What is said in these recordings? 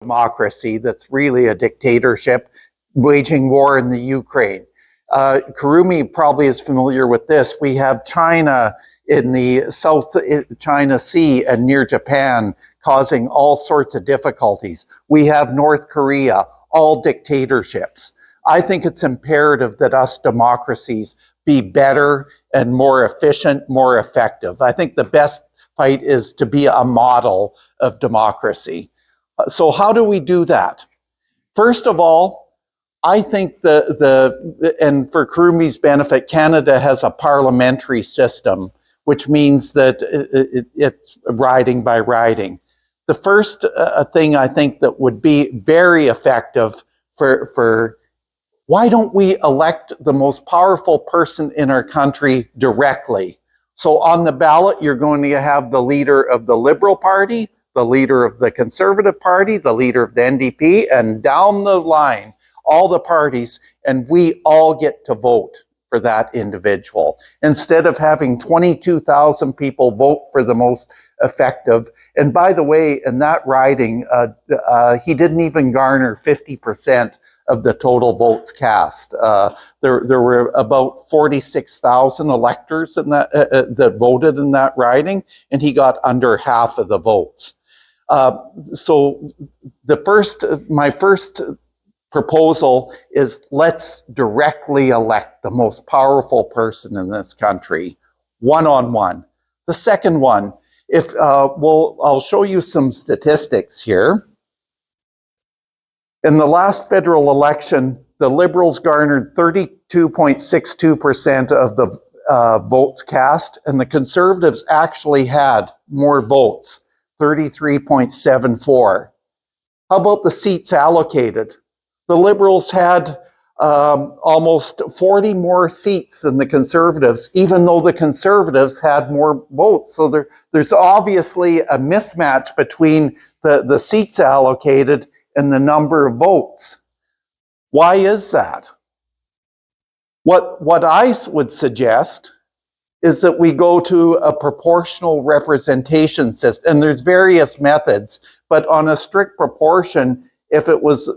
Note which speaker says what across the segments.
Speaker 1: democracy that's really a dictatorship waging war in the Ukraine. Kurumi probably is familiar with this. We have China in the South China Sea and near Japan causing all sorts of difficulties. We have North Korea, all dictatorships. I think it's imperative that us democracies be better and more efficient, more effective. I think the best fight is to be a model of democracy. So how do we do that? First of all, I think and for Kurumi's benefit, Canada has a parliamentary system, which means that it's riding by riding. The first thing I think that would be very effective for why don't we elect the most powerful person in our country directly? So on the ballot, you're going to have the leader of the Liberal Party, the leader of the Conservative Party, the leader of the NDP, and down the line, all the parties, and we all get to vote for that individual. Instead of having 22,000 people vote for the most effective. And by the way, in that riding, he didn't even garner 50% of the total votes cast. There were about 46,000 electors in that, that voted in that riding, and he got under half of the votes. So my first proposal is let's directly elect the most powerful person in this country, one-on-one. The second one, I'll show you some statistics here. In the last federal election, the Liberals garnered 32.62% of the votes cast, and the Conservatives actually had more votes, 33.74. How about the seats allocated? The Liberals had almost 40 more seats than the Conservatives, even though the Conservatives had more votes. So there's obviously a mismatch between the seats allocated and the number of votes. Why is that? What I would suggest is that we go to a proportional representation system, and there's various methods, but on a strict proportion, if it was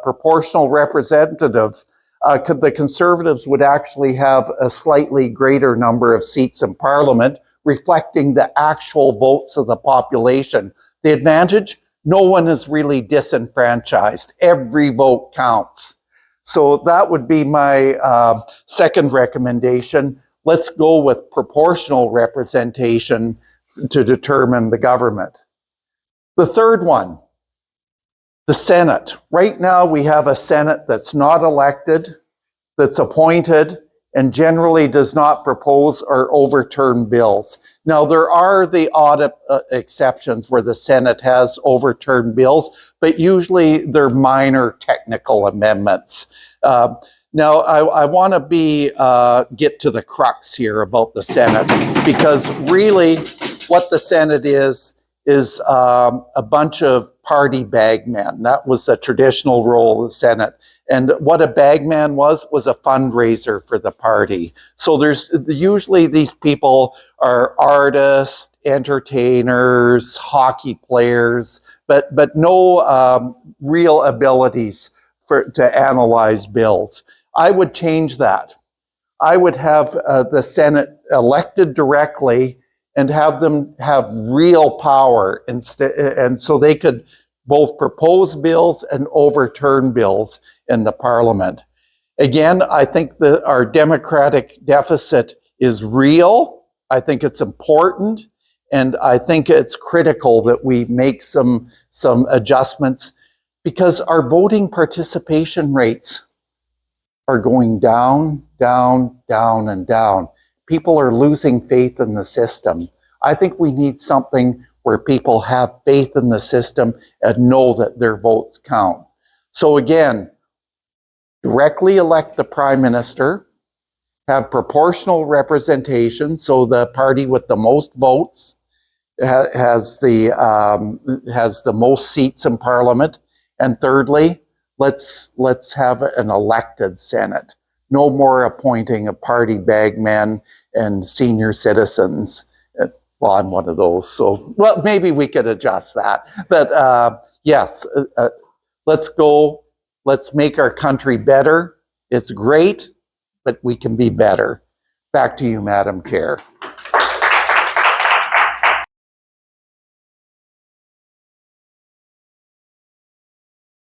Speaker 1: proportional representative, the Conservatives would actually have a slightly greater number of seats in Parliament, reflecting the actual votes of the population. The advantage? No one is really disenfranchised. Every vote counts. So that would be my second recommendation. Let's go with proportional representation to determine the government. The third one, the Senate. Right now we have a Senate that's not elected, that's appointed, and generally does not propose or overturn bills. Now, there are the odd exceptions where the Senate has overturned bills, but usually they're minor technical amendments. Now, I want to get to the crux here about the Senate, because really what the Senate is a bunch of party bagmen. That was the traditional role of the Senate. And what a bagman was a fundraiser for the party. So there's usually these people are artists, entertainers, hockey players, but no real abilities to analyze bills. I would change that. I would have the Senate elected directly and have them have real power and so they could both propose bills and overturn bills in the Parliament. Again, I think that our democratic deficit is real. I think it's important, and I think it's critical that we make some adjustments, because our voting participation rates are going down, down, down, and down. People are losing faith in the system. I think we need something where people have faith in the system and know that their votes count. So again, directly elect the Prime Minister, have proportional representation, so the party with the most votes has the most seats in Parliament. And thirdly, let's have an elected Senate. No more appointing a party bagman and senior citizens. Well, I'm one of those, so, well, maybe we could adjust that. But yes, let's go, let's make our country better. It's great, but we can be better. Back to you, Madam Chair.